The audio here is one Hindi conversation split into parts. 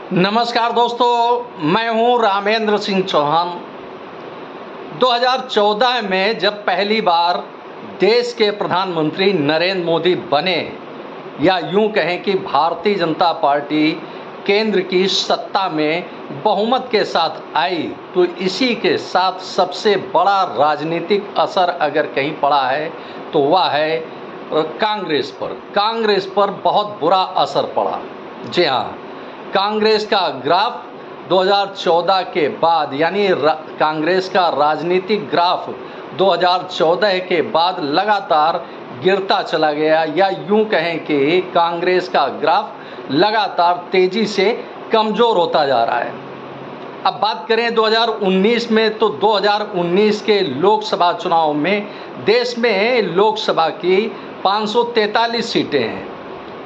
नमस्कार दोस्तों, मैं हूं रामेंद्र सिंह चौहान। 2014 में जब पहली बार देश के प्रधानमंत्री नरेंद्र मोदी बने, या यूं कहें कि भारतीय जनता पार्टी केंद्र की सत्ता में बहुमत के साथ आई, तो इसी के साथ सबसे बड़ा राजनीतिक असर अगर कहीं पड़ा है तो वह है कांग्रेस पर बहुत बुरा असर पड़ा। जी हाँ, कांग्रेस का ग्राफ 2014 के बाद, यानी कांग्रेस का राजनीतिक ग्राफ 2014 के बाद लगातार गिरता चला गया, या यूं कहें कि कांग्रेस का ग्राफ लगातार तेजी से कमज़ोर होता जा रहा है। अब बात करें 2019 में, तो 2019 के लोकसभा चुनाव में देश में लोकसभा की 543 सीटें हैं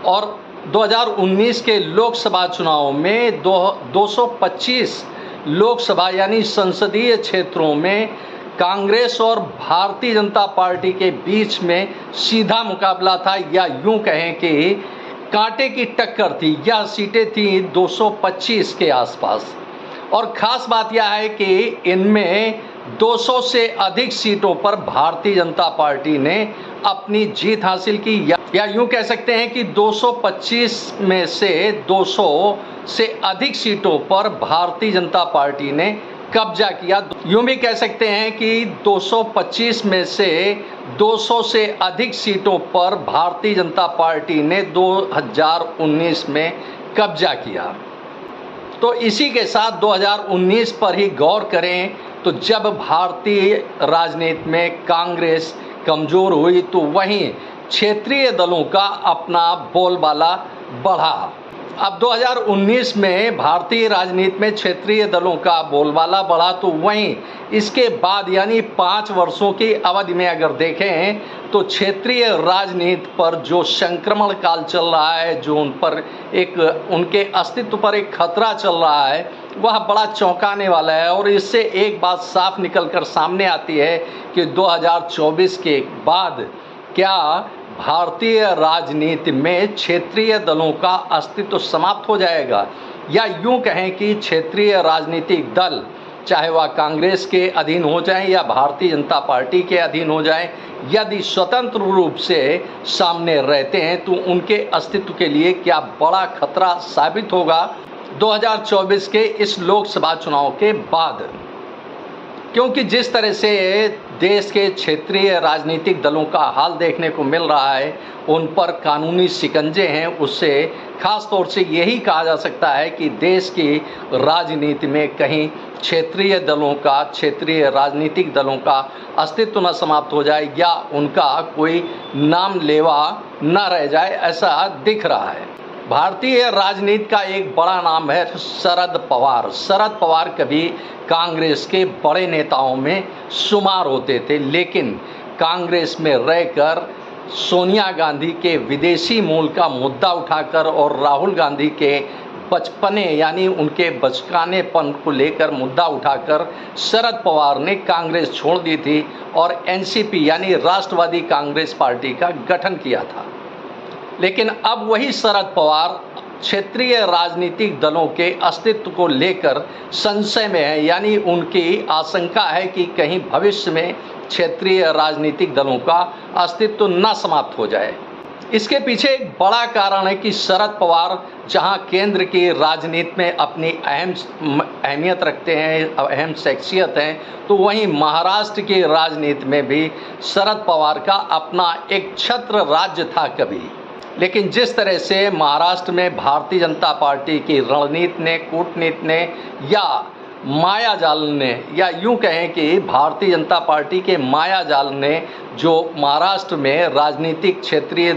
और 2019 के लोकसभा चुनाव में 225 लोकसभा यानी संसदीय क्षेत्रों में कांग्रेस और भारतीय जनता पार्टी के बीच में सीधा मुकाबला था, या यूं कहें कि कांटे की टक्कर थी। यह सीटें थी 225 के आसपास, और ख़ास बात यह है कि इनमें 200 से अधिक सीटों पर भारतीय जनता पार्टी ने अपनी जीत हासिल की, या यूं कह सकते हैं कि 225 में से 200 से अधिक सीटों पर भारतीय जनता पार्टी ने कब्जा किया। यूं भी कह सकते हैं कि 225 में से 200 से अधिक सीटों पर भारतीय जनता पार्टी ने 2019 में कब्जा किया। तो इसी के साथ 2019 पर ही गौर करें, तो जब भारतीय राजनीति में कांग्रेस कमज़ोर हुई तो वहीं क्षेत्रीय दलों का अपना बोलबाला बढ़ा। अब 2019 में भारतीय राजनीति में क्षेत्रीय दलों का बोलबाला बढ़ा, तो वहीं इसके बाद यानी 5 वर्षों की अवधि में अगर देखें तो क्षेत्रीय राजनीति पर जो संक्रमण काल चल रहा है, जो उनके अस्तित्व पर एक खतरा चल रहा है, वह बड़ा चौंकाने वाला है। और इससे एक बात साफ निकलकर सामने आती है कि 2024 के बाद क्या भारतीय राजनीति में क्षेत्रीय दलों का अस्तित्व समाप्त हो जाएगा, या यूं कहें कि क्षेत्रीय राजनीतिक दल चाहे वह कांग्रेस के अधीन हो जाएं या भारतीय जनता पार्टी के अधीन हो जाएं, यदि स्वतंत्र रूप से सामने रहते हैं तो उनके अस्तित्व के लिए क्या बड़ा खतरा साबित होगा 2024 के इस लोकसभा चुनाव के बाद। क्योंकि जिस तरह से देश के क्षेत्रीय राजनीतिक दलों का हाल देखने को मिल रहा है, उन पर कानूनी शिकंजे हैं, उससे ख़ास तौर से यही कहा जा सकता है कि देश की राजनीति में कहीं क्षेत्रीय राजनीतिक दलों का अस्तित्व न समाप्त हो जाए या उनका कोई नाम लेवा न रह जाए, ऐसा दिख रहा है। भारतीय राजनीति का एक बड़ा नाम है शरद पवार। शरद पवार कभी कांग्रेस के बड़े नेताओं में शुमार होते थे, लेकिन कांग्रेस में रहकर सोनिया गांधी के विदेशी मूल का मुद्दा उठाकर और राहुल गांधी के बचपने यानी उनके बचकानेपन को लेकर मुद्दा उठाकर शरद पवार ने कांग्रेस छोड़ दी थी और एनसीपी यानी राष्ट्रवादी कांग्रेस पार्टी का गठन किया था। लेकिन अब वही शरद पवार क्षेत्रीय राजनीतिक दलों के अस्तित्व को लेकर संशय में है, यानी उनकी आशंका है कि कहीं भविष्य में क्षेत्रीय राजनीतिक दलों का अस्तित्व न समाप्त हो जाए। इसके पीछे एक बड़ा कारण है कि शरद पवार जहां केंद्र की राजनीति में अपनी अहमियत रखते हैं, अहम शख्सियत हैं, तो वहीं महाराष्ट्र की राजनीति में भी शरद पवार का अपना एक छत्र राज्य था कभी। लेकिन जिस तरह से महाराष्ट्र में भारतीय जनता पार्टी की रणनीति ने, कूटनीति ने या माया जाल ने, या यूं कहें कि भारतीय जनता पार्टी के माया जाल ने जो महाराष्ट्र में क्षेत्रीय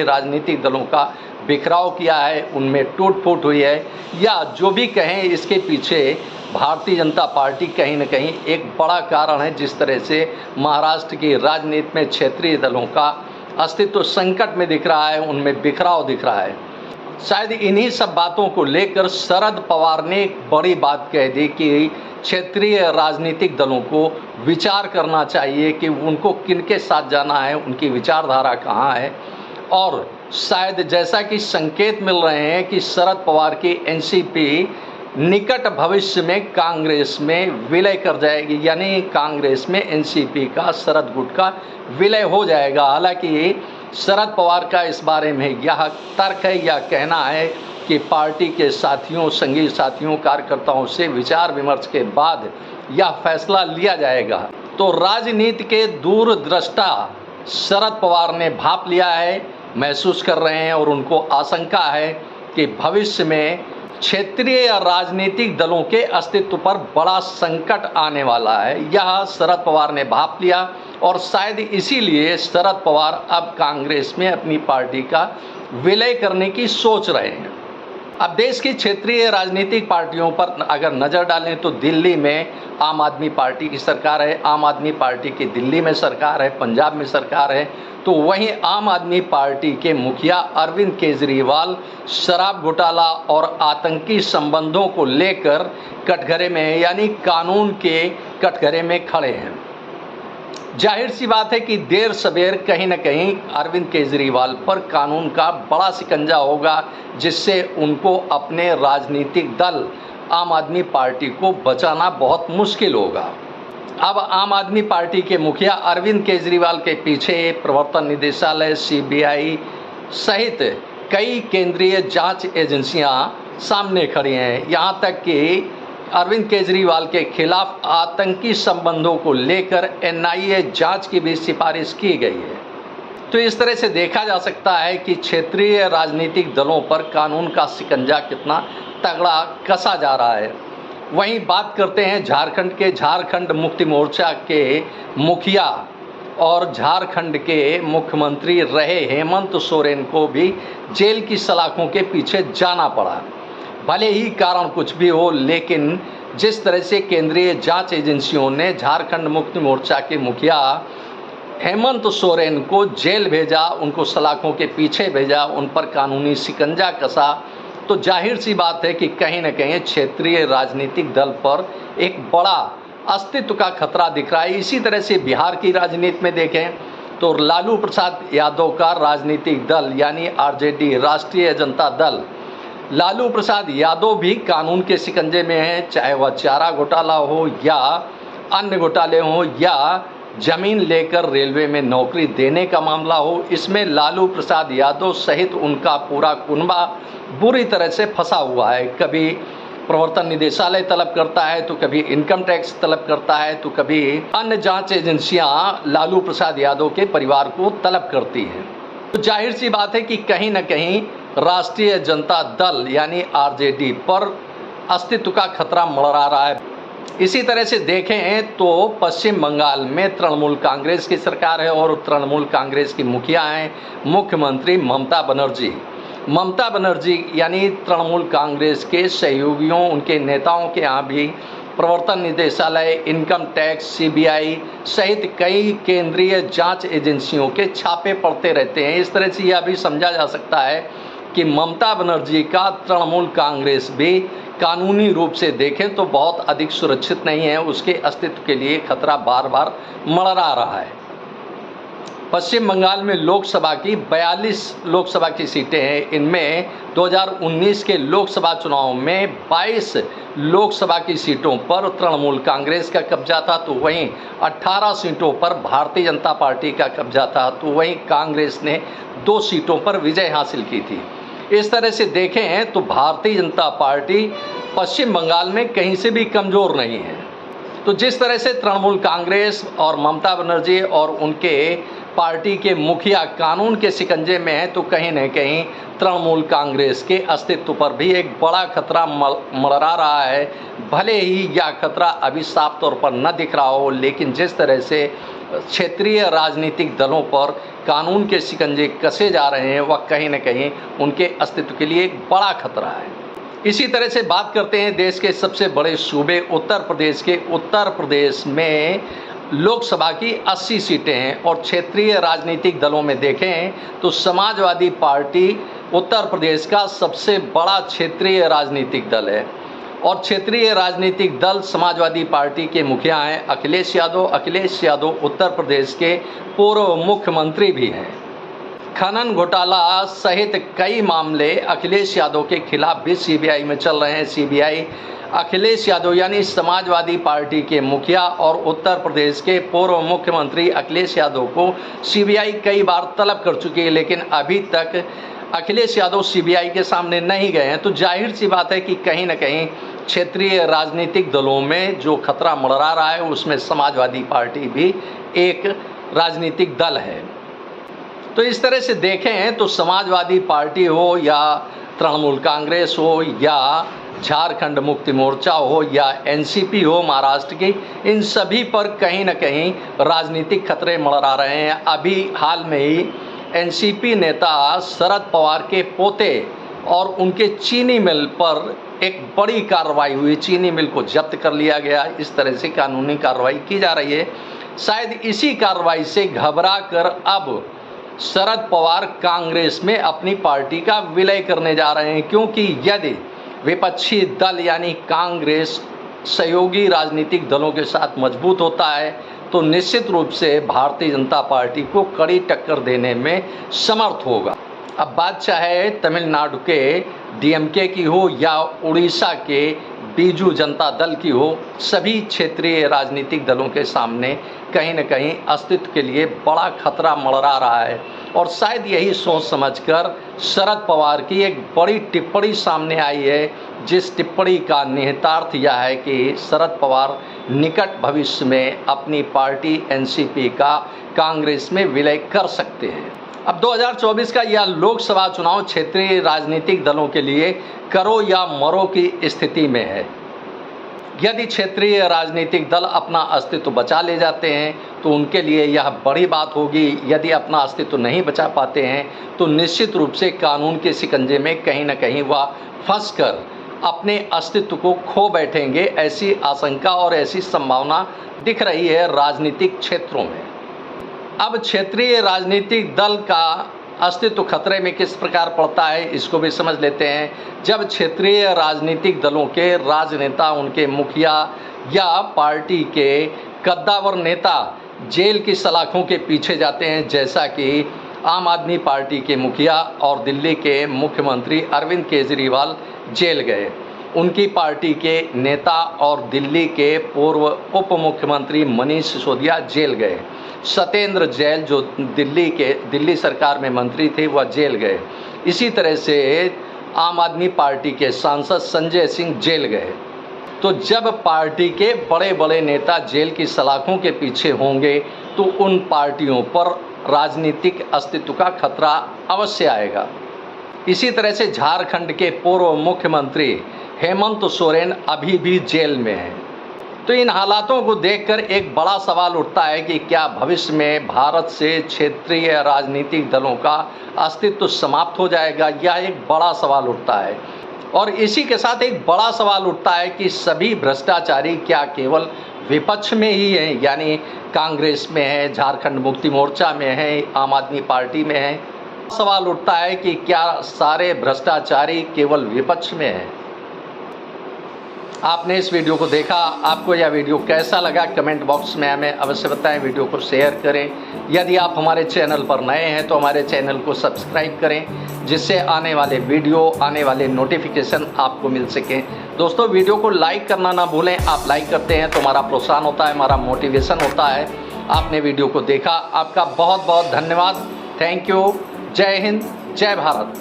राजनीतिक दलों का बिखराव किया है, उनमें टूट फूट हुई है, या जो भी कहें, इसके पीछे भारतीय जनता पार्टी कहीं न कहीं एक बड़ा कारण है। जिस तरह से महाराष्ट्र की राजनीति में क्षेत्रीय दलों का अस्तित्व संकट में दिख रहा है, उनमें बिखराव दिख रहा है। शायद इन्हीं सब बातों को लेकर शरद पवार ने एक बड़ी बात कह दी कि क्षेत्रीय राजनीतिक दलों को विचार करना चाहिए कि उनको किनके साथ जाना है, उनकी विचारधारा कहाँ है, और शायद जैसा कि संकेत मिल रहे हैं कि शरद पवार की एनसीपी निकट भविष्य में कांग्रेस में विलय कर जाएगी, यानी कांग्रेस में एनसीपी का शरद गुट का विलय हो जाएगा। हालांकि शरद पवार का इस बारे में यह तर्क है या कहना है कि पार्टी के साथियों, संगी साथियों, कार्यकर्ताओं से विचार विमर्श के बाद यह फैसला लिया जाएगा। तो राजनीति के दूरदृष्टा शरद पवार ने भाप लिया है, महसूस कर रहे हैं और उनको आशंका है कि भविष्य में क्षेत्रीय राजनीतिक दलों के अस्तित्व पर बड़ा संकट आने वाला है। यह शरद पवार ने भाप लिया और शायद इसीलिए शरद पवार अब कांग्रेस में अपनी पार्टी का विलय करने की सोच रहे हैं। अब देश की क्षेत्रीय राजनीतिक पार्टियों पर अगर नज़र डालें तो दिल्ली में आम आदमी पार्टी की सरकार है, आम आदमी पार्टी की दिल्ली में सरकार है, पंजाब में सरकार है। तो वहीं आम आदमी पार्टी के मुखिया अरविंद केजरीवाल शराब घोटाला और आतंकी संबंधों को लेकर कटघरे में है, यानी कानून के कटघरे में खड़े हैं। जाहिर सी बात है कि देर सवेर कहीं न कहीं अरविंद केजरीवाल पर कानून का बड़ा शिकंजा होगा, जिससे उनको अपने राजनीतिक दल आम आदमी पार्टी को बचाना बहुत मुश्किल होगा। अब आम आदमी पार्टी के मुखिया अरविंद केजरीवाल के पीछे प्रवर्तन निदेशालय, सीबीआई सहित कई केंद्रीय जांच एजेंसियां सामने खड़ी हैं। यहाँ तक कि अरविंद केजरीवाल के खिलाफ आतंकी संबंधों को लेकर एनआईए जांच की भी सिफारिश की गई है। तो इस तरह से देखा जा सकता है कि क्षेत्रीय राजनीतिक दलों पर कानून का शिकंजा कितना तगड़ा कसा जा रहा है। वहीं बात करते हैं झारखंड के। झारखंड मुक्ति मोर्चा के मुखिया और झारखंड के मुख्यमंत्री रहे हेमंत सोरेन को भी जेल की सलाखों के पीछे जाना पड़ा। भले ही कारण कुछ भी हो, लेकिन जिस तरह से केंद्रीय जांच एजेंसियों ने झारखंड मुक्ति मोर्चा के मुखिया हेमंत सोरेन को जेल भेजा, उनको सलाखों के पीछे भेजा, उन पर कानूनी शिकंजा कसा, तो जाहिर सी बात है कि कहीं न कहीं क्षेत्रीय राजनीतिक दल पर एक बड़ा अस्तित्व का खतरा दिख रहा है। इसी तरह से बिहार की राजनीति में देखें तो लालू प्रसाद यादव का राजनीतिक दल यानी आरजेडी, राष्ट्रीय जनता दल, लालू प्रसाद यादव भी कानून के शिकंजे में हैं, चाहे वह चारा घोटाला हो या अन्य घोटाले हो या जमीन लेकर रेलवे में नौकरी देने का मामला हो। इसमें लालू प्रसाद यादव सहित उनका पूरा कुनबा बुरी तरह से फंसा हुआ है। कभी प्रवर्तन निदेशालय तलब करता है, तो कभी इनकम टैक्स तलब करता है, तो कभी अन्य जांच एजेंसियां लालू प्रसाद यादव के परिवार को तलब करती हैं। तो जाहिर सी बात है कि कहीं न कहीं राष्ट्रीय जनता दल यानी आरजेडी पर अस्तित्व का खतरा मंडरा रहा है। इसी तरह से देखें तो पश्चिम बंगाल में तृणमूल कांग्रेस की सरकार है और तृणमूल कांग्रेस की मुखिया हैं मुख्यमंत्री ममता बनर्जी। ममता बनर्जी यानी तृणमूल कांग्रेस के सहयोगियों, उनके नेताओं के यहाँ भी प्रवर्तन निदेशालय, इनकम टैक्स, सीबीआई सहित कई केंद्रीय जांच एजेंसियों के छापे पड़ते रहते हैं। इस तरह से यह भी समझा जा सकता है कि ममता बनर्जी का तृणमूल कांग्रेस भी कानूनी रूप से देखें तो बहुत अधिक सुरक्षित नहीं है, उसके अस्तित्व के लिए खतरा बार बार मंडरा रहा है। पश्चिम बंगाल में लोकसभा की 42 लोकसभा की सीटें हैं। इनमें 2019 के लोकसभा चुनाव में 22 लोकसभा की सीटों पर तृणमूल कांग्रेस का कब्जा था, तो वहीं 18 सीटों पर भारतीय जनता पार्टी का कब्जा था, तो वहीं कांग्रेस ने 2 सीटों पर विजय हासिल की थी। इस तरह से देखें तो भारतीय जनता पार्टी पश्चिम बंगाल में कहीं से भी कमज़ोर नहीं है। तो जिस तरह से तृणमूल कांग्रेस और ममता बनर्जी और उनके पार्टी के मुखिया कानून के शिकंजे में हैं, तो कहीं न कहीं तृणमूल कांग्रेस के अस्तित्व पर भी एक बड़ा खतरा मंडरा रहा है। भले ही यह खतरा अभी साफ तौर पर न दिख रहा हो, लेकिन जिस तरह से क्षेत्रीय राजनीतिक दलों पर कानून के शिकंजे कसे जा रहे हैं, वह कहीं न कहीं उनके अस्तित्व के लिए एक बड़ा खतरा है। इसी तरह से बात करते हैं देश के सबसे बड़े सूबे उत्तर प्रदेश के। उत्तर प्रदेश में लोकसभा की 80 सीटें हैं और क्षेत्रीय राजनीतिक दलों में देखें तो समाजवादी पार्टी उत्तर प्रदेश का सबसे बड़ा क्षेत्रीय राजनीतिक दल है और क्षेत्रीय राजनीतिक दल समाजवादी पार्टी के मुखिया हैं अखिलेश यादव। अखिलेश यादव उत्तर प्रदेश के पूर्व मुख्यमंत्री भी हैं। खनन घोटाला सहित कई मामले अखिलेश यादव के खिलाफ भी सीबीआई में चल रहे हैं। सीबीआई अखिलेश यादव यानी समाजवादी पार्टी के मुखिया और उत्तर प्रदेश के पूर्व मुख्यमंत्री अखिलेश यादव को सीबीआई कई बार तलब कर चुकी है, लेकिन अभी तक अखिलेश यादव सीबीआई के सामने नहीं गए हैं। तो जाहिर सी बात है कि कहीं ना कहीं क्षेत्रीय राजनीतिक दलों में जो खतरा मंडरा रहा है उसमें समाजवादी पार्टी भी एक राजनीतिक दल है। तो इस तरह से देखें तो समाजवादी पार्टी हो या तृणमूल कांग्रेस हो या झारखंड मुक्ति मोर्चा हो या एनसीपी हो महाराष्ट्र की, इन सभी पर कहीं ना कहीं राजनीतिक खतरे मंडरा रहे हैं। अभी हाल में ही एनसीपी नेता शरद पवार के पोते और उनके चीनी मिल पर एक बड़ी कार्रवाई हुई, चीनी मिल को जब्त कर लिया गया। इस तरह से कानूनी कार्रवाई की जा रही है। शायद इसी कार्रवाई से घबरा कर अब शरद पवार कांग्रेस में अपनी पार्टी का विलय करने जा रहे हैं, क्योंकि यदि विपक्षी दल यानी कांग्रेस सहयोगी राजनीतिक दलों के साथ मजबूत होता है तो निश्चित रूप से भारतीय जनता पार्टी को कड़ी टक्कर देने में समर्थ होगा। अब बात चाहे तमिलनाडु के डीएमके की हो या उड़ीसा के बीजू जनता दल की हो, सभी क्षेत्रीय राजनीतिक दलों के सामने कहीं न कहीं अस्तित्व के लिए बड़ा खतरा मंडरा रहा है। और शायद यही सोच समझकर शरद पवार की एक बड़ी टिप्पणी सामने आई है, जिस टिप्पणी का निहितार्थ यह है कि शरद पवार निकट भविष्य में अपनी पार्टी एनसीपी का कांग्रेस में विलय कर सकते हैं। अब 2024 का यह लोकसभा चुनाव क्षेत्रीय राजनीतिक दलों के लिए करो या मरो की स्थिति में है। यदि क्षेत्रीय राजनीतिक दल अपना अस्तित्व बचा ले जाते हैं तो उनके लिए यह बड़ी बात होगी। यदि अपना अस्तित्व नहीं बचा पाते हैं तो निश्चित रूप से कानून के शिकंजे में कहीं न कहीं वह फंसकर अपने अस्तित्व को खो बैठेंगे। ऐसी आशंका और ऐसी संभावना दिख रही है राजनीतिक क्षेत्रों में। अब क्षेत्रीय राजनीतिक दल का अस्तित्व खतरे में किस प्रकार पड़ता है इसको भी समझ लेते हैं। जब क्षेत्रीय राजनीतिक दलों के राजनेता, उनके मुखिया या पार्टी के कद्दावर नेता जेल की सलाखों के पीछे जाते हैं, जैसा कि आम आदमी पार्टी के मुखिया और दिल्ली के मुख्यमंत्री अरविंद केजरीवाल जेल गए, उनकी पार्टी के नेता और दिल्ली के पूर्व उप मुख्यमंत्री मनीष सिसोदिया जेल गए, सत्येंद्र जैन जो दिल्ली सरकार में मंत्री थे वह जेल गए। इसी तरह से आम आदमी पार्टी के सांसद संजय सिंह जेल गए। तो जब पार्टी के बड़े बड़े नेता जेल की सलाखों के पीछे होंगे तो उन पार्टियों पर राजनीतिक अस्तित्व का खतरा अवश्य आएगा। इसी तरह से झारखंड के पूर्व मुख्यमंत्री हेमंत सोरेन अभी भी जेल में हैं। तो इन हालातों को देखकर एक बड़ा सवाल उठता है कि क्या भविष्य में भारत से क्षेत्रीय राजनीतिक दलों का अस्तित्व समाप्त हो जाएगा, यह एक बड़ा सवाल उठता है। और इसी के साथ एक बड़ा सवाल उठता है कि सभी भ्रष्टाचारी क्या केवल विपक्ष में ही हैं, यानी कांग्रेस में है, झारखंड मुक्ति मोर्चा में है, आम आदमी पार्टी में है। सवाल उठता है कि क्या सारे भ्रष्टाचारी केवल विपक्ष में हैं। आपने इस वीडियो को देखा, आपको यह वीडियो कैसा लगा कमेंट बॉक्स में हमें अवश्य बताएं। वीडियो को शेयर करें। यदि आप हमारे चैनल पर नए हैं तो हमारे चैनल को सब्सक्राइब करें, जिससे आने वाले वीडियो, आने वाले नोटिफिकेशन आपको मिल सकें। दोस्तों, वीडियो को लाइक करना ना भूलें। आप लाइक करते हैं तो हमारा प्रोत्साहन होता है, हमारा मोटिवेशन होता है। आपने वीडियो को देखा, आपका बहुत बहुत धन्यवाद। Thank you. जय हिंद, जय भारत।